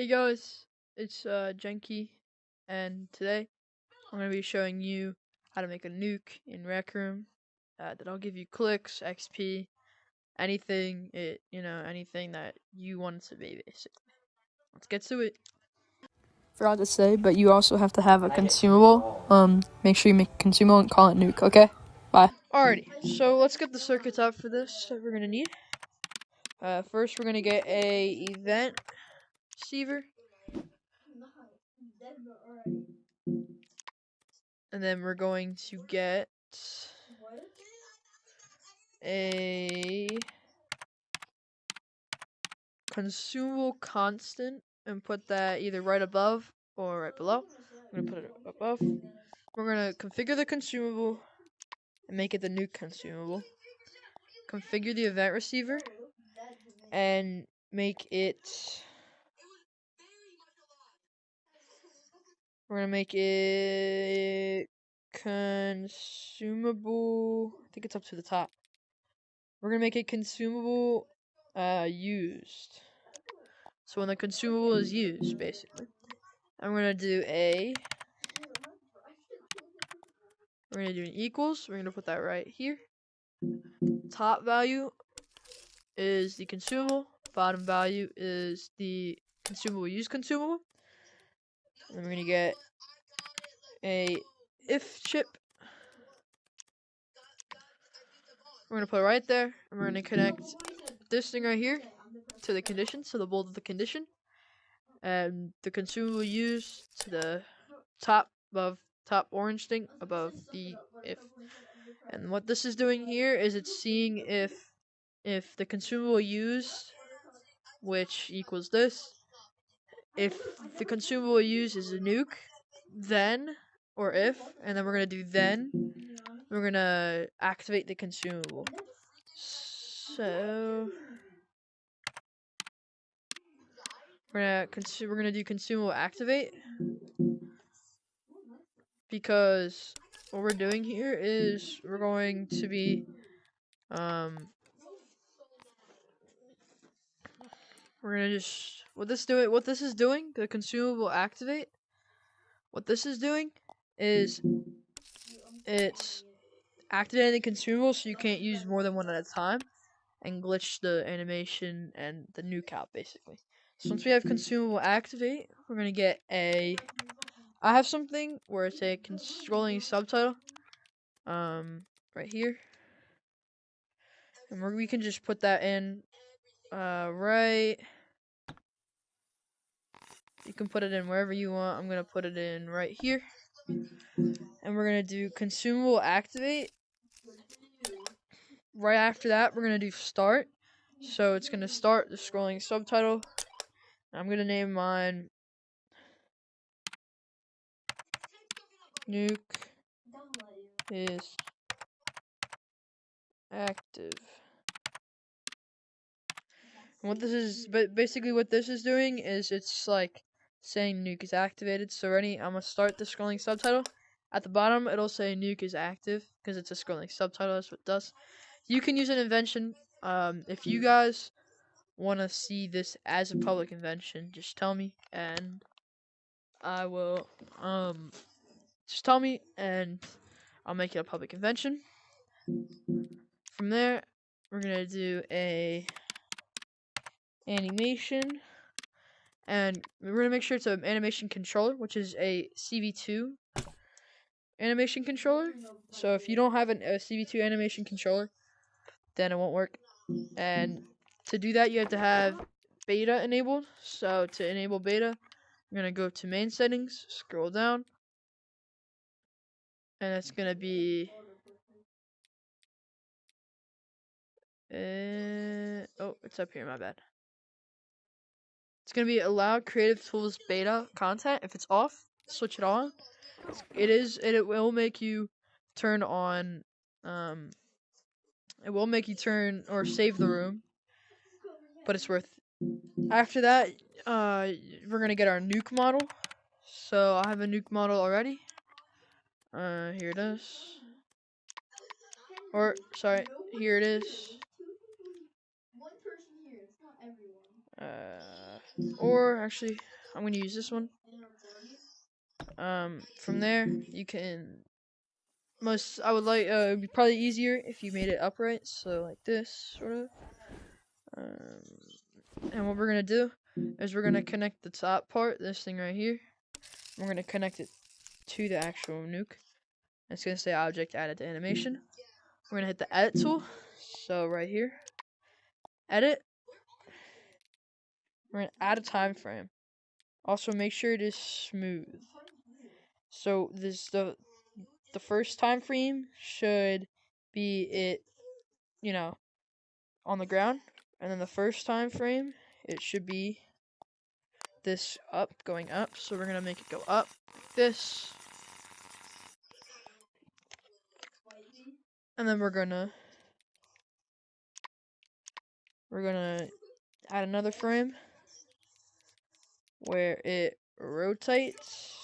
Hey guys, it's Jenky, and today I'm going to be showing you how to make a nuke in Rec Room that'll give you clicks, XP, anything that you want it to be, basically. Let's get to it. Forgot to say, but you also have to have a consumable. Make sure you make a consumable and call it nuke, okay? Bye. Alrighty, so let's get the circuits out for this that we're going to need. First, we're going to get a event receiver. And then we're going to get a consumable constant and put that either right above or right below. I'm going to put it above. We're going to configure the consumable and make it the nuke consumable. Configure the event receiver and make it... We're going to make it consumable. I think it's up to the top. We're going to make it consumable used. So when the consumable is used, basically. I'm going to do we're going to do an equals. We're going to put that right here. Top value is the consumable. Bottom value is the consumable used consumable. And then we're going to get a if chip. We're going to put it right there. And we're going to connect this thing right here to the condition, so the bolt of the condition. And the consumable used to the top orange thing above the if. And what this is doing here is it's seeing if the consumable used, which equals this, if the consumable used is a nuke, then, or if, and then we're going to do then, we're going to activate the consumable. So we're gonna do consumable activate, because what we're doing here is we're going to be we're gonna just what this is doing, the consumable activate. What this is doing is it's activating the consumable so you can't use more than one at a time and glitch the animation and the nuke out, basically. So once we have consumable activate, we're gonna get I have something where it's a scrolling subtitle right here, and we can just put that in right. You can put it in wherever you want. I'm gonna put it in right here, and we're gonna do consumable activate. Right after that, we're gonna do start. So it's gonna start the scrolling subtitle. I'm gonna name mine nuke is active. And what this is, but basically what this is doing is it's like saying nuke is activated. So ready, I'm gonna start the scrolling subtitle. At the bottom, it'll say nuke is active because it's a scrolling subtitle. That's what it does. You can use an invention. If you guys want to see this as a public invention, just tell me and I will just tell me and I'll make it a public invention. From there, we're gonna do a animation, and we're gonna make sure it's an animation controller, which is a CV2 animation controller. So if you don't have a CV2 animation controller, then it won't work. And to do that, you have to have beta enabled. So to enable beta, I'm gonna go to main settings, scroll down, and it's gonna be oh, it's up here, my bad. It's gonna be allow creative tools beta content. If it's off, switch it on. It will make you turn on it will make you turn or save the room, but it's worth it. After that, we're gonna get our nuke model. So I have a nuke model already. Here it is. Or sorry, here it is. or actually, I'm gonna use this one. From there, you can I would like it'd be probably easier if you made it upright, so like this sort of. And what we're gonna do is we're gonna connect the top part, this thing right here. We're gonna connect it to the actual nuke. It's gonna say object added to animation. We're gonna hit the edit tool. So right here, edit. We're gonna add a time frame. Also make sure it is smooth. So this the first time frame should be it, you know, on the ground, and then the first time frame it should be this up, going up. So we're gonna make it go up like this, and then we're gonna add another frame where it rotates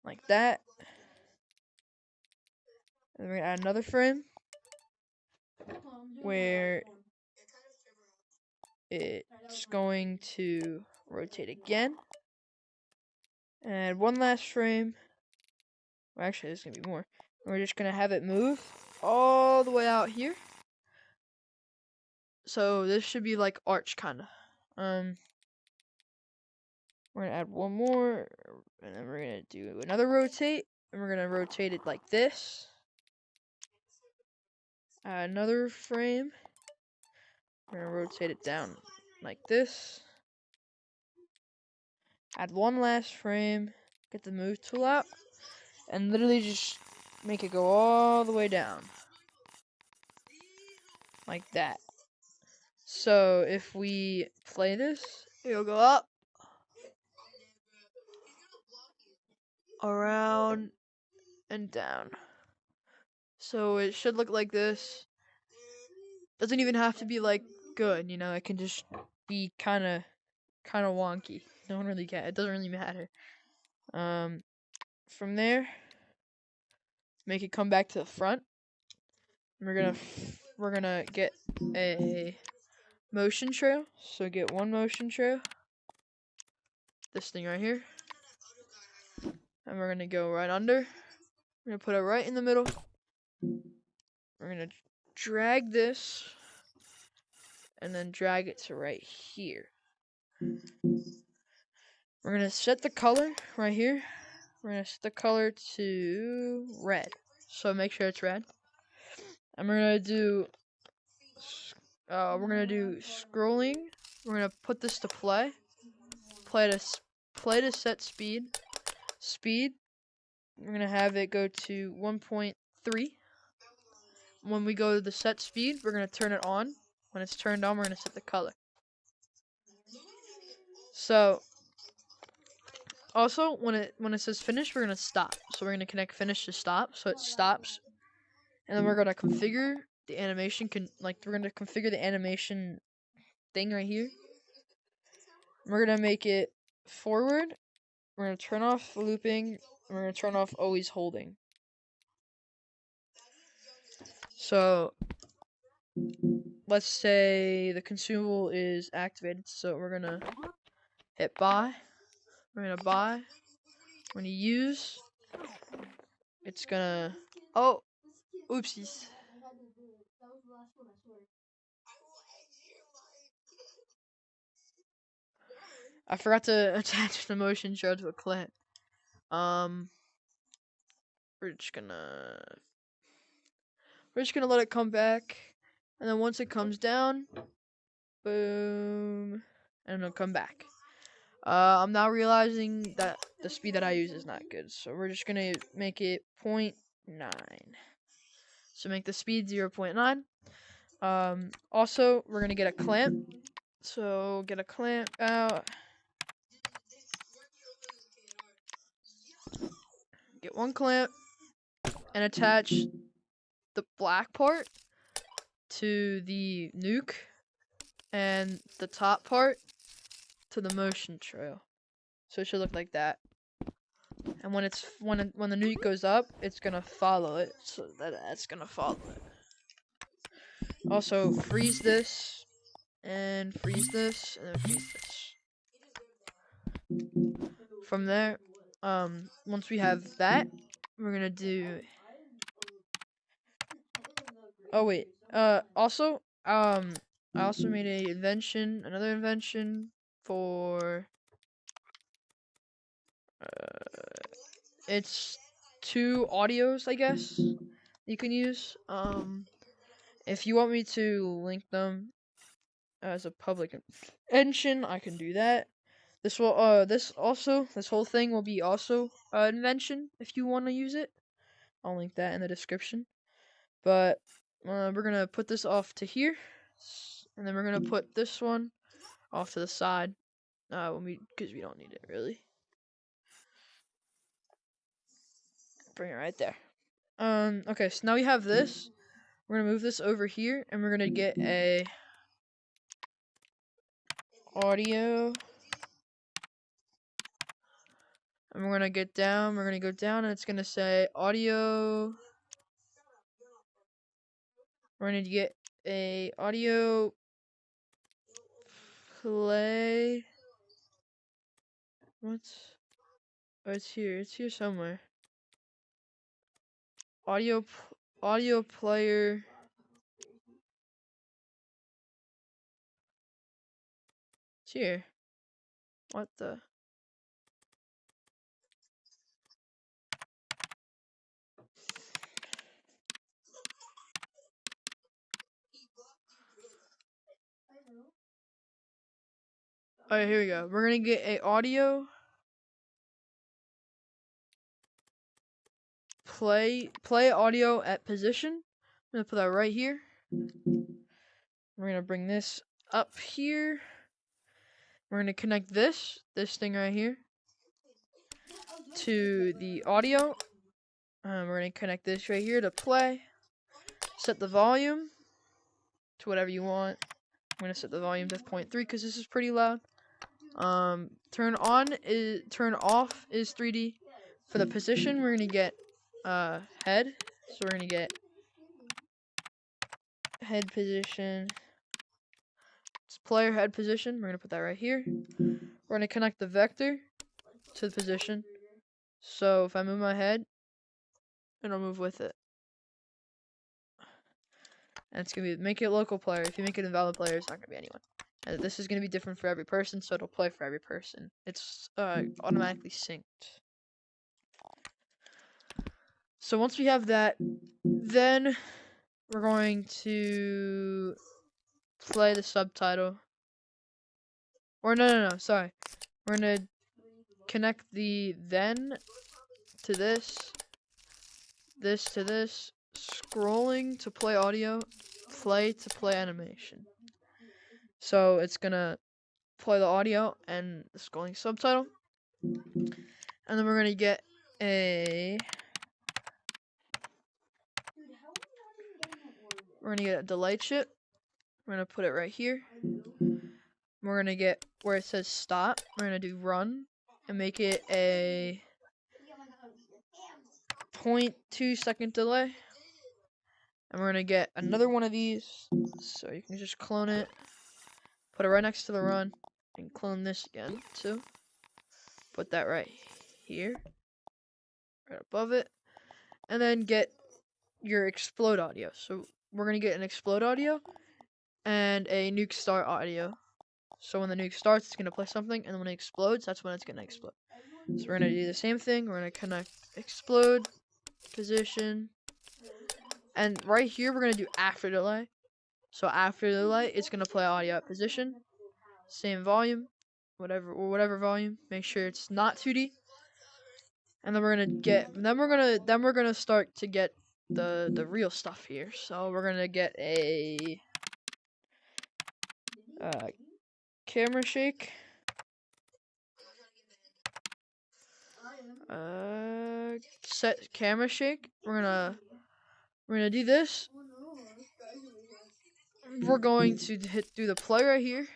like that, and we're gonna add another frame where it's going to rotate again, and one last frame. Well, actually, there's gonna be more. We're just gonna have it move all the way out here. So this should be like arch kinda. We're gonna add one more, and then we're gonna do another rotate, and we're gonna rotate it like this. Add another frame. We're gonna rotate it down like this. Add one last frame. Get the move tool out, and literally just make it go all the way down like that. So if we play this, it'll go up, around, and down. So it should look like this. Doesn't even have to be like good, you know. It can just be kind of wonky. Don't really care. It doesn't really matter. From there, make it come back to the front. We're gonna get a motion trail. So get one motion trail. This thing right here. And we're gonna go right under. We're gonna put it right in the middle. We're gonna drag this and then drag it to right here. We're gonna set the color right here. We're gonna set the color to red. So make sure it's red. And we're gonna do scrolling. We're gonna put this to play. Play to set speed. We're gonna have it go to 1.3. When we go to the set speed, we're gonna turn it on. When it's turned on, we're gonna set the color. So also when it says finish, we're gonna stop. So we're gonna connect finish to stop, so it stops. And then we're gonna configure the animation. We're gonna configure the animation thing right here. We're gonna make it forward. We're gonna turn off looping. We're gonna turn off always holding. So let's say the consumable is activated. So we're gonna hit buy. We're gonna buy. When you use, it's gonna. Oh, oopsies. I forgot to attach the motion trail to a clip. We're just gonna let it come back, and then once it comes down, boom, and it'll come back. I'm now realizing that the speed that I use is not good, so we're just gonna make it 0.9. So make the speed 0.9. Also, we're gonna get a clamp. So get a clamp out. Get one clamp and attach the black part to the nuke and the top part to the motion trail. So it should look like that. And when the nuke goes up, it's gonna follow it. So that's gonna follow it. Also freeze this and freeze this, and then freeze this. From there, once we have that, we're gonna do. Oh wait, also, I also made another invention for. It's 2 audios, I guess, you can use. If you want me to link them as a public invention, I can do that. This whole thing will be also an invention if you want to use it. I'll link that in the description. But we're gonna put this off to here, and then we're gonna put this one off to the side. Because we don't need it really. Bring it right there. Okay, so now we have this. We're gonna move this over here, and we're gonna get a audio. And we're gonna get down. We're gonna go down, and it's gonna say audio. We're gonna get a audio play. What? Oh, it's here. It's here somewhere. Audio player. It's here. What the? Alright, here we go. We're gonna get a audio play audio at position. I'm gonna put that right here. We're gonna bring this up here. We're gonna connect this thing right here to the audio. We're gonna connect this right here to play. Set the volume to whatever you want. I'm gonna set the volume to 0.3 because this is pretty loud. Turn off is 3D. For the position, we're gonna get head. So we're gonna get head position. It's player head position. We're gonna put that right here. We're gonna connect the vector to the position. So if I move my head, it'll move with it. And it's gonna be make it local player. If you make it invalid player, it's not gonna be anyone. And this is gonna be different for every person, so it'll play for every person. It's automatically synced. So once we have that, then we're going to play the subtitle. Or no, sorry. We're gonna connect the then to this to this, scrolling to play audio, play to play animation. So it's gonna play the audio and the scrolling subtitle. And then we're gonna get a delay chip. We're gonna put it right here. We're gonna get where it says stop. We're gonna do run and make it a 0.2 second delay. And we're gonna get another one of these. So you can just clone it, put it right next to the run, and clone this again too. Put that right here, right above it, and then get your explode audio. So we're gonna get an explode audio and a nuke start audio. So when the nuke starts, it's gonna play something, and then when it explodes, that's when it's gonna explode. So we're gonna do the same thing. We're gonna connect explode position, and right here we're gonna do after delay. So after delay, it's gonna play audio at position, same volume, whatever volume. Make sure it's not 2D. And then we're gonna start to get the real stuff here. So we're gonna get a camera shake. Set camera shake. We're gonna do this. We're going to do the play right here.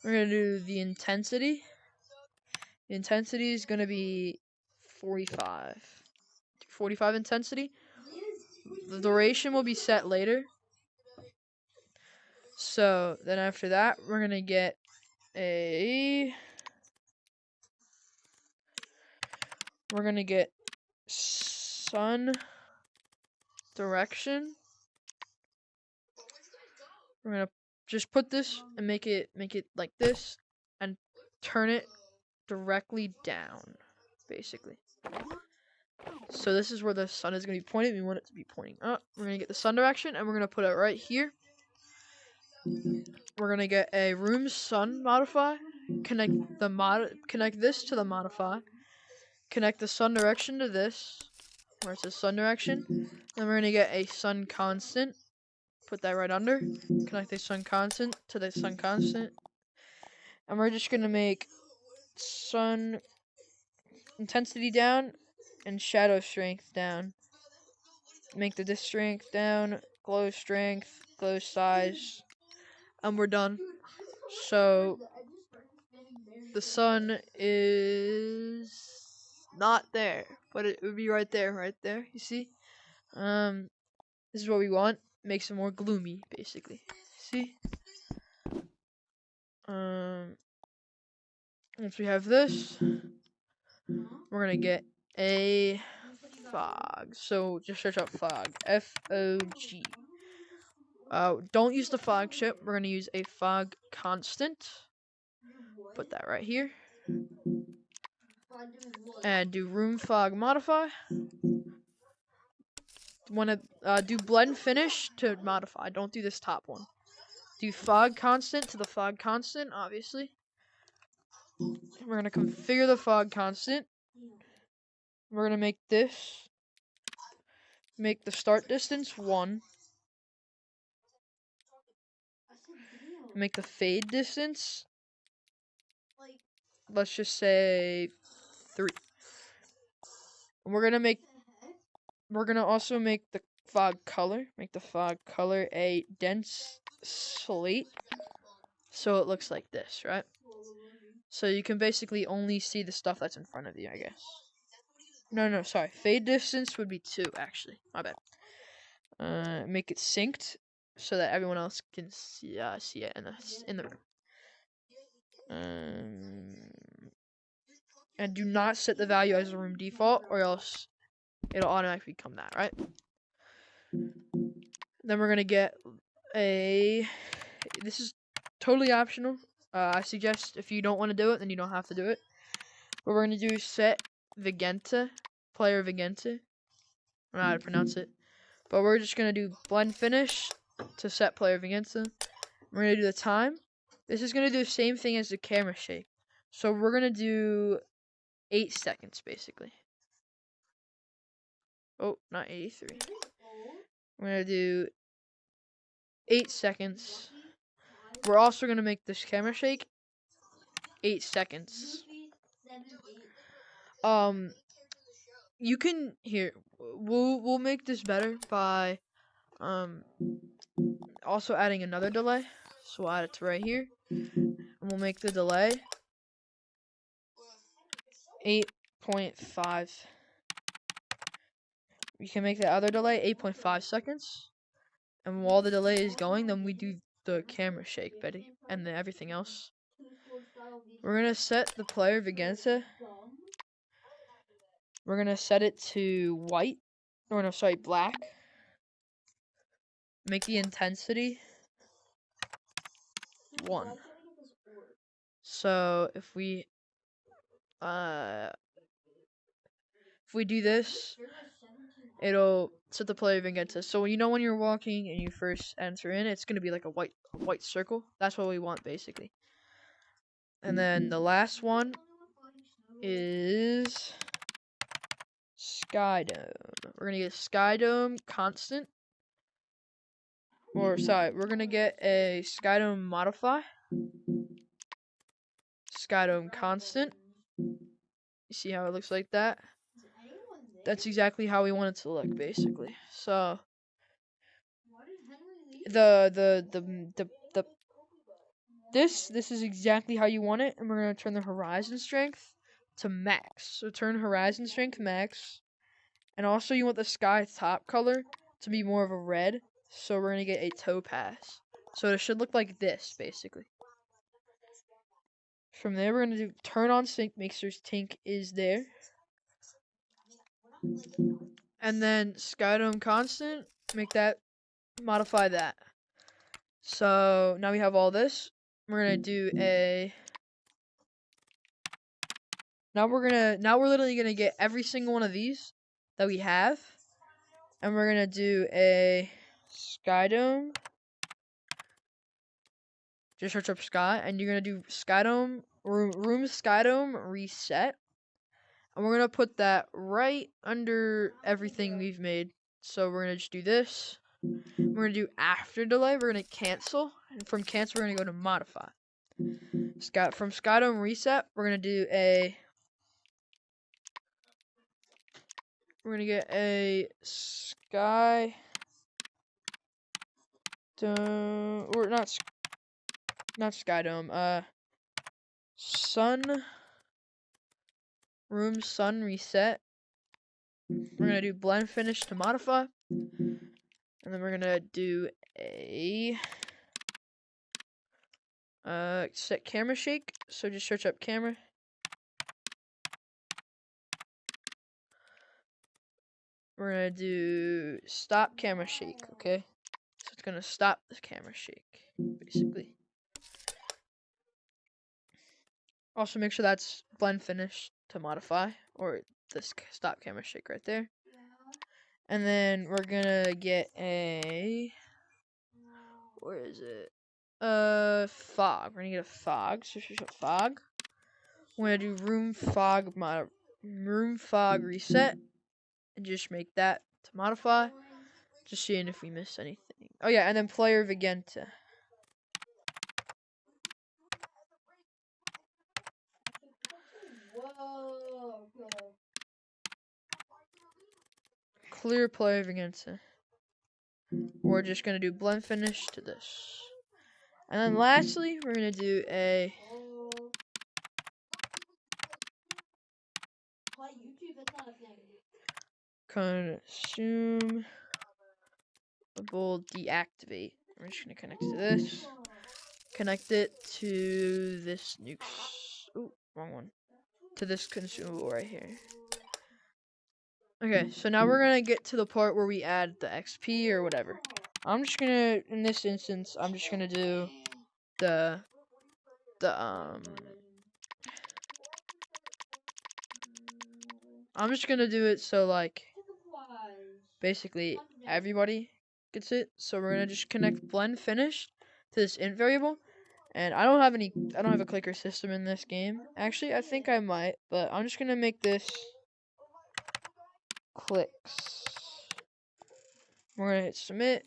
We're gonna do the intensity. The intensity is gonna be 45. 45 intensity. The duration will be set later. So then after that, we're gonna get a sun direction. We're gonna just put this and make it like this and turn it directly down, basically. So this is where the sun is gonna be pointing. We want it to be pointing up. We're gonna get the sun direction and we're gonna put it right here. We're gonna get a room sun modify. Connect this to the modify. Connect the sun direction to this, where it says sun direction. Then we're gonna get a sun constant. Put that right under. Connect the sun constant to the sun constant. And we're just gonna make sun intensity down and shadow strength down. Make the disk strength down, glow strength, glow size, and we're done. So the sun is not there, but it would be right there, you see? This is what we want. Makes it more gloomy, basically. See? Once we have this, we're gonna get a fog. So just search up fog. F-O-G. Don't use the fog chip. We're gonna use a fog constant. Put that right here. And do room fog modify. Wanna do blend finish to modify. Don't do this top one. Do fog constant to the fog constant, obviously. We're gonna configure the fog constant. We're gonna make the start distance 1. Make the fade distance, let's just say 3. And we're gonna also make the fog color. Make the fog color a dense slate, so it looks like this, right? So you can basically only see the stuff that's in front of you, I guess. No, sorry. Fade distance would be 2, actually. My bad. Make it synced so that everyone else can see it in the room. And do not set the value as a room default, or else it'll automatically become that, right? Then we're gonna get this is totally optional. I suggest if you don't want to do it, then you don't have to do it. But we're gonna do set Vigenta, player Vigenta. I don't know how to pronounce it. But we're just gonna do blend finish to set player Vigenta. We're gonna do the time. This is gonna do the same thing as the camera shake. So we're gonna do 8 seconds, basically. Oh, not 83. We're gonna do 8 seconds. We're also gonna make this camera shake 8 seconds. You can we'll make this better by also adding another delay. So we'll add it to right here, and we'll make the delay 8.5. We can make the other delay 8.5 seconds, and while the delay is going, then we do the camera shake, Betty, and then everything else. We're gonna set the player Vigenta. We're gonna set it to white, or no, sorry, black. Make the intensity 1. So if we do this, it'll set the player Vigenta. So when you're walking and you first enter in, it's gonna be like a white circle. That's what we want, basically. And then the last one is Sky Dome. We're gonna get Sky Dome constant. Or sorry, we're gonna get a Sky Dome modify. Sky Dome constant. You see how it looks like that? That's exactly how we want it to look, basically. So this is exactly how you want it, and we're gonna turn the horizon strength to max. So turn horizon strength max, and also you want the sky top color to be more of a red. So we're gonna get a topaz. So it should look like this, basically. From there, we're going to do turn on sync, make sure sync is there. And then skydome constant, make that, modify that. So now we have all this. We're going to do a... Now we're literally going to get every single one of these that we have. And we're going to do a skydome. Just search up sky, and you're going to do skydome, room skydome reset. And we're going to put that right under everything we've made. So we're going to just do this. We're going to do after delay. We're going to cancel. And from cancel, we're going to go to modify. From skydome reset, we're going to do a... We're going to get a sky... Dome... Or not skydome. Sun... Room sun reset. We're gonna do blend finish to modify, and then we're gonna do a set camera shake. So just search up camera. We're gonna do stop camera shake. Okay, so it's gonna stop the camera shake basically. Also make sure that's blend finish to modify, or this stop camera shake right there. And then we're gonna get a, where is it? Fog. We're gonna get a fog. So search up fog. We're gonna do room fog reset, and just make that to modify. Just seeing if we miss anything. Oh yeah, and then player Vigenta. Clear player Vigenta. We're just gonna do blend finish to this. And then lastly, we're gonna do a consumable deactivate. We're just gonna connect to this. Connect it to this nuke. Oh, wrong one. To this consumable right here. Okay, so now we're gonna get to the part where we add the XP or whatever. I'm just gonna, in this instance, I'm just gonna do I'm just gonna do it so like basically everybody gets it. So we're gonna just connect blend finish to this int variable. And I don't have a clicker system in this game. Actually, I think I might, but I'm just gonna make this clicks. We're gonna hit submit,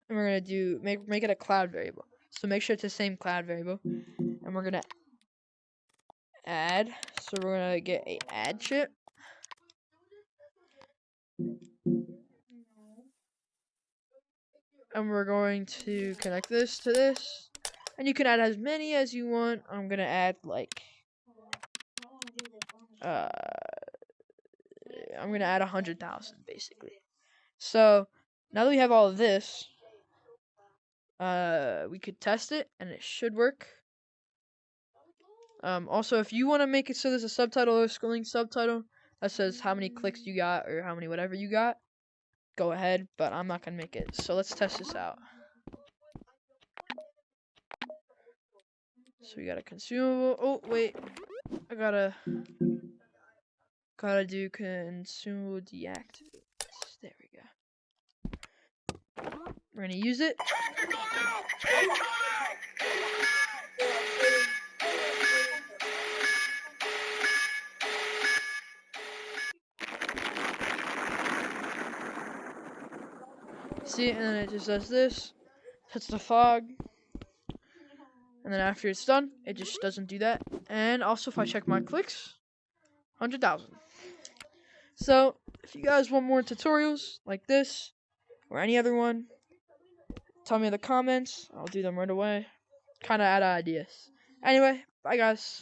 and we're gonna do make it a cloud variable. So make sure it's the same cloud variable, and we're gonna add. So we're gonna get a add chip. And we're going to connect this to this. And you can add as many as you want. I'm gonna add like I'm gonna add 100,000 basically. So now that we have all of this, we could test it and it should work. Also, if you want to make it so there's a subtitle or a scrolling subtitle that says how many clicks you got or how many whatever you got, go ahead, but I'm not gonna make it. So let's test this out. So we got a consumable. Oh wait, I gotta do consumable deactivate. There we go. We're gonna use it. See, and then it just does this. Hits the fog. And then after it's done, it just doesn't do that. And also, if I check my clicks, 100,000. So, if you guys want more tutorials like this, or any other one, tell me in the comments. I'll do them right away. Kind of out of ideas. Anyway, bye guys.